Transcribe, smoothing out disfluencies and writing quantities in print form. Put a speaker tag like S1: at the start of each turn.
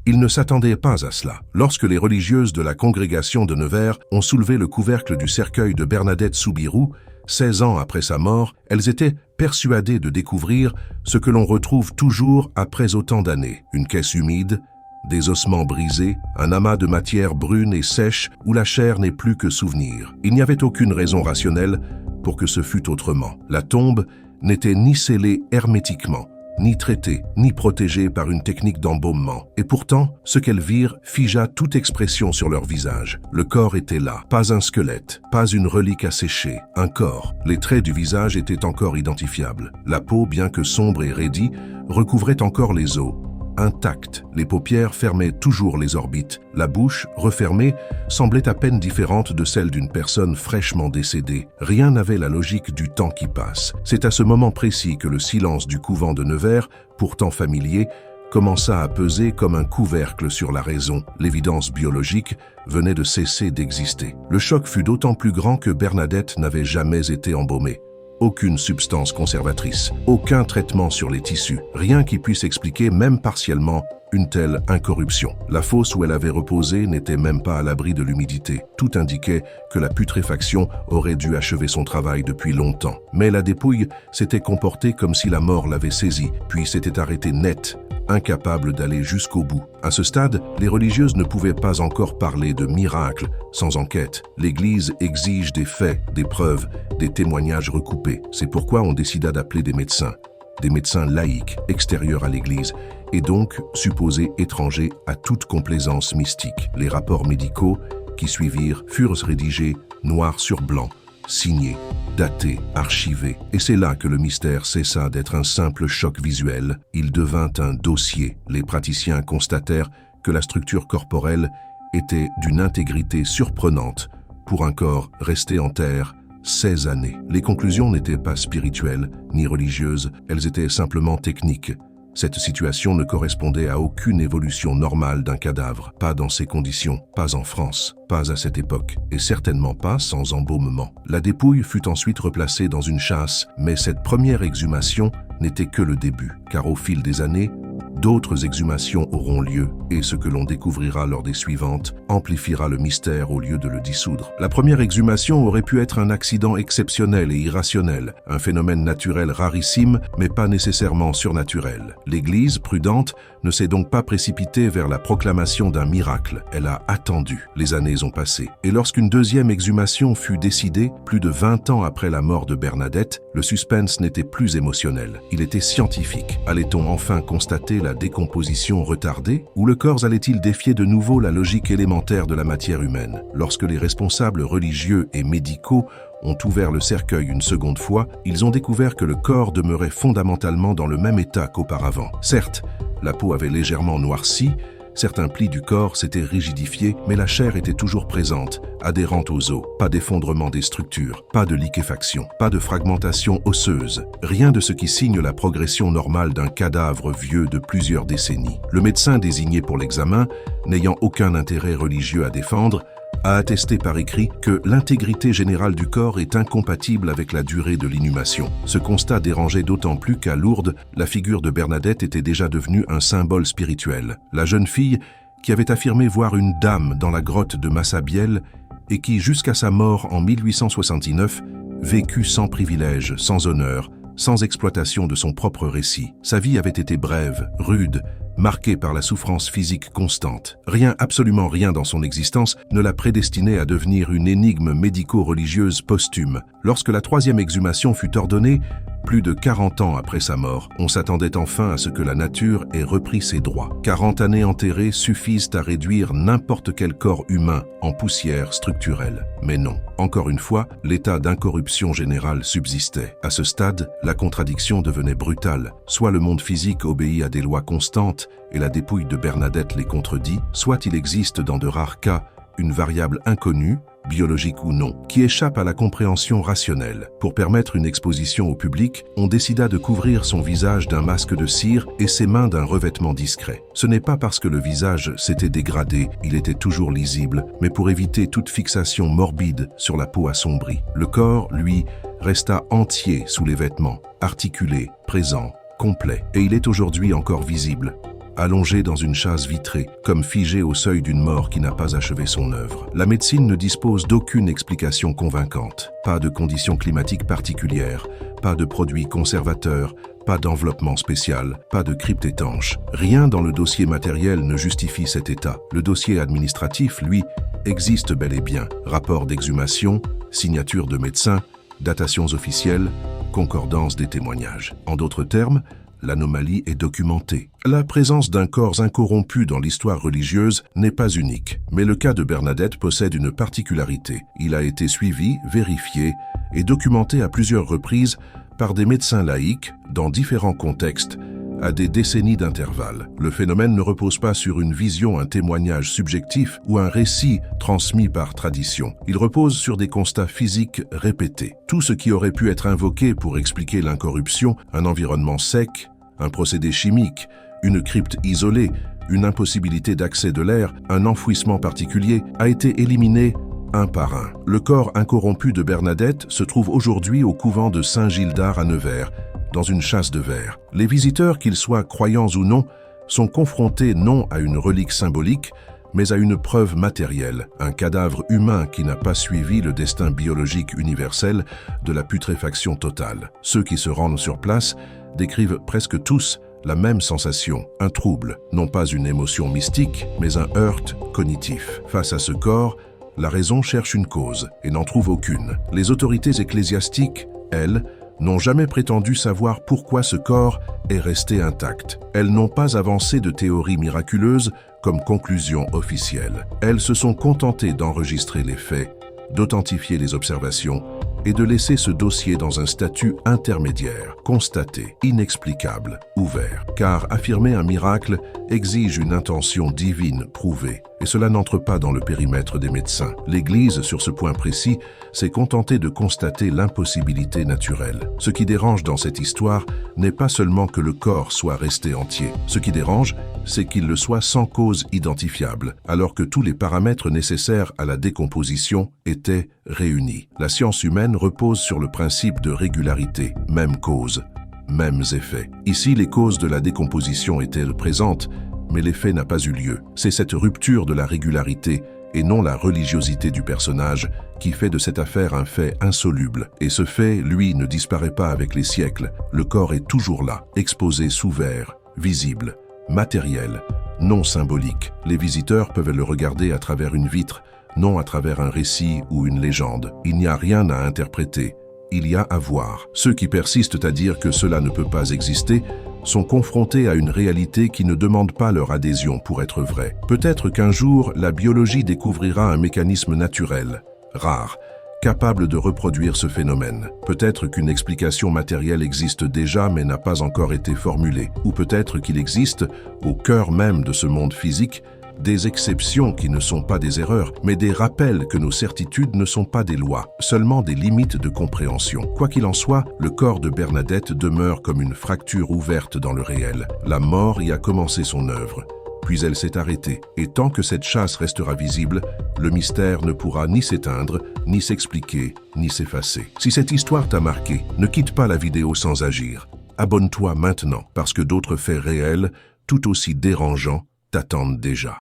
S1: Ils ne s'attendaient pas à cela. Lorsque les religieuses de la congrégation de Nevers ont soulevé le couvercle du cercueil de Bernadette Soubirous, 16 ans après sa mort, elles étaient persuadées de découvrir ce que l'on retrouve toujours après autant d'années. Une caisse humide, des ossements brisés, un amas de matière brune et sèche où la chair n'est plus que souvenir. Il n'y avait aucune raison rationnelle pour que ce fût autrement. La tombe n'était ni scellée hermétiquement, ni traitée, ni protégée par une technique d'embaumement. Et pourtant, ce qu'elles virent figea toute expression sur leur visage. Le corps était là, pas un squelette, pas une relique asséchée, un corps. Les traits du visage étaient encore identifiables. La peau, bien que sombre et raidie, recouvrait encore les os. Intacte, les paupières fermaient toujours les orbites. La bouche, refermée, semblait à peine différente de celle d'une personne fraîchement décédée. Rien n'avait la logique du temps qui passe. C'est à ce moment précis que le silence du couvent de Nevers, pourtant familier, commença à peser comme un couvercle sur la raison. L'évidence biologique venait de cesser d'exister. Le choc fut d'autant plus grand que Bernadette n'avait jamais été embaumée. Aucune substance conservatrice, aucun traitement sur les tissus, rien qui puisse expliquer, même partiellement, une telle incorruption. La fosse où elle avait reposé n'était même pas à l'abri de l'humidité. Tout indiquait que la putréfaction aurait dû achever son travail depuis longtemps. Mais la dépouille s'était comportée comme si la mort l'avait saisie, puis s'était arrêtée net, incapable d'aller jusqu'au bout. À ce stade, les religieuses ne pouvaient pas encore parler de miracle sans enquête. L'Église exige des faits, des preuves, des témoignages recoupés. C'est pourquoi on décida d'appeler des médecins laïcs, extérieurs à l'Église, et donc supposés étrangers à toute complaisance mystique. Les rapports médicaux qui suivirent furent rédigés noir sur blanc, signés, datés, archivés. Et c'est là que le mystère cessa d'être un simple choc visuel. Il devint un dossier. Les praticiens constatèrent que la structure corporelle était d'une intégrité surprenante pour un corps resté en terre 16 années. Les conclusions n'étaient pas spirituelles ni religieuses, elles étaient simplement techniques. Cette situation ne correspondait à aucune évolution normale d'un cadavre, pas dans ces conditions, pas en France, pas à cette époque, et certainement pas sans embaumement. La dépouille fut ensuite replacée dans une châsse, mais cette première exhumation n'était que le début, car au fil des années, d'autres exhumations auront lieu, et ce que l'on découvrira lors des suivantes amplifiera le mystère au lieu de le dissoudre. La première exhumation aurait pu être un accident exceptionnel et irrationnel, un phénomène naturel rarissime, mais pas nécessairement surnaturel. L'Église, prudente, ne s'est donc pas précipitée vers la proclamation d'un miracle. Elle a attendu. Les années ont passé. Et lorsqu'une deuxième exhumation fut décidée, plus de 20 ans après la mort de Bernadette, le suspense n'était plus émotionnel. Il était scientifique. Allait-on enfin constater la décomposition retardée, ou le corps allait-il défier de nouveau la logique élémentaire de la matière humaine? Lorsque les responsables religieux et médicaux ont ouvert le cercueil une seconde fois, ils ont découvert que le corps demeurait fondamentalement dans le même état qu'auparavant. Certes, la peau avait légèrement noirci, certains plis du corps s'étaient rigidifiés, mais la chair était toujours présente, adhérente aux os. Pas d'effondrement des structures, pas de liquéfaction, pas de fragmentation osseuse. Rien de ce qui signe la progression normale d'un cadavre vieux de plusieurs décennies. Le médecin désigné pour l'examen, n'ayant aucun intérêt religieux à défendre, a attesté par écrit que l'intégrité générale du corps est incompatible avec la durée de l'inhumation. Ce constat dérangeait d'autant plus qu'à Lourdes, la figure de Bernadette était déjà devenue un symbole spirituel. La jeune fille, qui avait affirmé voir une dame dans la grotte de Massabielle et qui, jusqu'à sa mort en 1869, vécut sans privilège, sans honneur, sans exploitation de son propre récit. Sa vie avait été brève, rude, marquée par la souffrance physique constante. Rien, absolument rien dans son existence ne la prédestinait à devenir une énigme médico-religieuse posthume. Lorsque la troisième exhumation fut ordonnée, plus de 40 ans après sa mort, on s'attendait enfin à ce que la nature ait repris ses droits. 40 années enterrées suffisent à réduire n'importe quel corps humain en poussière structurelle. Mais non. Encore une fois, l'état d'incorruption générale subsistait. À ce stade, la contradiction devenait brutale. Soit le monde physique obéit à des lois constantes et la dépouille de Bernadette les contredit, soit il existe dans de rares cas une variable inconnue, biologique ou non, qui échappe à la compréhension rationnelle. Pour permettre une exposition au public, on décida de couvrir son visage d'un masque de cire et ses mains d'un revêtement discret. Ce n'est pas parce que le visage s'était dégradé, il était toujours lisible, mais pour éviter toute fixation morbide sur la peau assombrie. Le corps, lui, resta entier sous les vêtements, articulé, présent, complet, et il est aujourd'hui encore visible, allongée dans une chasse vitrée, comme figée au seuil d'une mort qui n'a pas achevé son œuvre. La médecine ne dispose d'aucune explication convaincante. Pas de conditions climatiques particulières, pas de produits conservateurs, pas d'enveloppement spécial, pas de crypte étanche. Rien dans le dossier matériel ne justifie cet état. Le dossier administratif, lui, existe bel et bien. Rapport d'exhumation, signature de médecin, datations officielles, concordance des témoignages. En d'autres termes, l'anomalie est documentée. La présence d'un corps incorrompu dans l'histoire religieuse n'est pas unique, mais le cas de Bernadette possède une particularité. Il a été suivi, vérifié et documenté à plusieurs reprises par des médecins laïcs dans différents contextes, à des décennies d'intervalle. Le phénomène ne repose pas sur une vision, un témoignage subjectif ou un récit transmis par tradition. Il repose sur des constats physiques répétés. Tout ce qui aurait pu être invoqué pour expliquer l'incorruption, un environnement sec, un procédé chimique, une crypte isolée, une impossibilité d'accès de l'air, un enfouissement particulier, a été éliminé un par un. Le corps incorrompu de Bernadette se trouve aujourd'hui au couvent de Saint-Gildard à Nevers, dans une chasse de verre. Les visiteurs, qu'ils soient croyants ou non, sont confrontés non à une relique symbolique, mais à une preuve matérielle, un cadavre humain qui n'a pas suivi le destin biologique universel de la putréfaction totale. Ceux qui se rendent sur place décrivent presque tous la même sensation, un trouble, non pas une émotion mystique, mais un heurt cognitif. Face à ce corps, la raison cherche une cause et n'en trouve aucune. Les autorités ecclésiastiques, elles, n'ont jamais prétendu savoir pourquoi ce corps est resté intact. Elles n'ont pas avancé de théories miraculeuses comme conclusion officielle. Elles se sont contentées d'enregistrer les faits, d'authentifier les observations et de laisser ce dossier dans un statut intermédiaire, constaté, inexplicable, ouvert. Car affirmer un miracle exige une intention divine prouvée, et cela n'entre pas dans le périmètre des médecins. L'Église, sur ce point précis, s'est contentée de constater l'impossibilité naturelle. Ce qui dérange dans cette histoire n'est pas seulement que le corps soit resté entier. Ce qui dérange, c'est qu'il le soit sans cause identifiable, alors que tous les paramètres nécessaires à la décomposition étaient réunis. La science humaine repose sur le principe de régularité, même cause, mêmes effets. Ici, les causes de la décomposition étaient présentes, mais l'effet n'a pas eu lieu. C'est cette rupture de la régularité, et non la religiosité du personnage, qui fait de cette affaire un fait insoluble. Et ce fait, lui, ne disparaît pas avec les siècles. Le corps est toujours là, exposé sous verre, visible, matériel, non symbolique. Les visiteurs peuvent le regarder à travers une vitre, non à travers un récit ou une légende. Il n'y a rien à interpréter, il y a à voir. Ceux qui persistent à dire que cela ne peut pas exister sont confrontés à une réalité qui ne demande pas leur adhésion pour être vraie. Peut-être qu'un jour, la biologie découvrira un mécanisme naturel, rare, capable de reproduire ce phénomène. Peut-être qu'une explication matérielle existe déjà mais n'a pas encore été formulée. Ou peut-être qu'il existe, au cœur même de ce monde physique, des exceptions qui ne sont pas des erreurs, mais des rappels que nos certitudes ne sont pas des lois, seulement des limites de compréhension. Quoi qu'il en soit, le corps de Bernadette demeure comme une fracture ouverte dans le réel. La mort y a commencé son œuvre, puis elle s'est arrêtée. Et tant que cette chasse restera visible, le mystère ne pourra ni s'éteindre, ni s'expliquer, ni s'effacer. Si cette histoire t'a marqué, ne quitte pas la vidéo sans agir. Abonne-toi maintenant, parce que d'autres faits réels, tout aussi dérangeants, t'attendent déjà.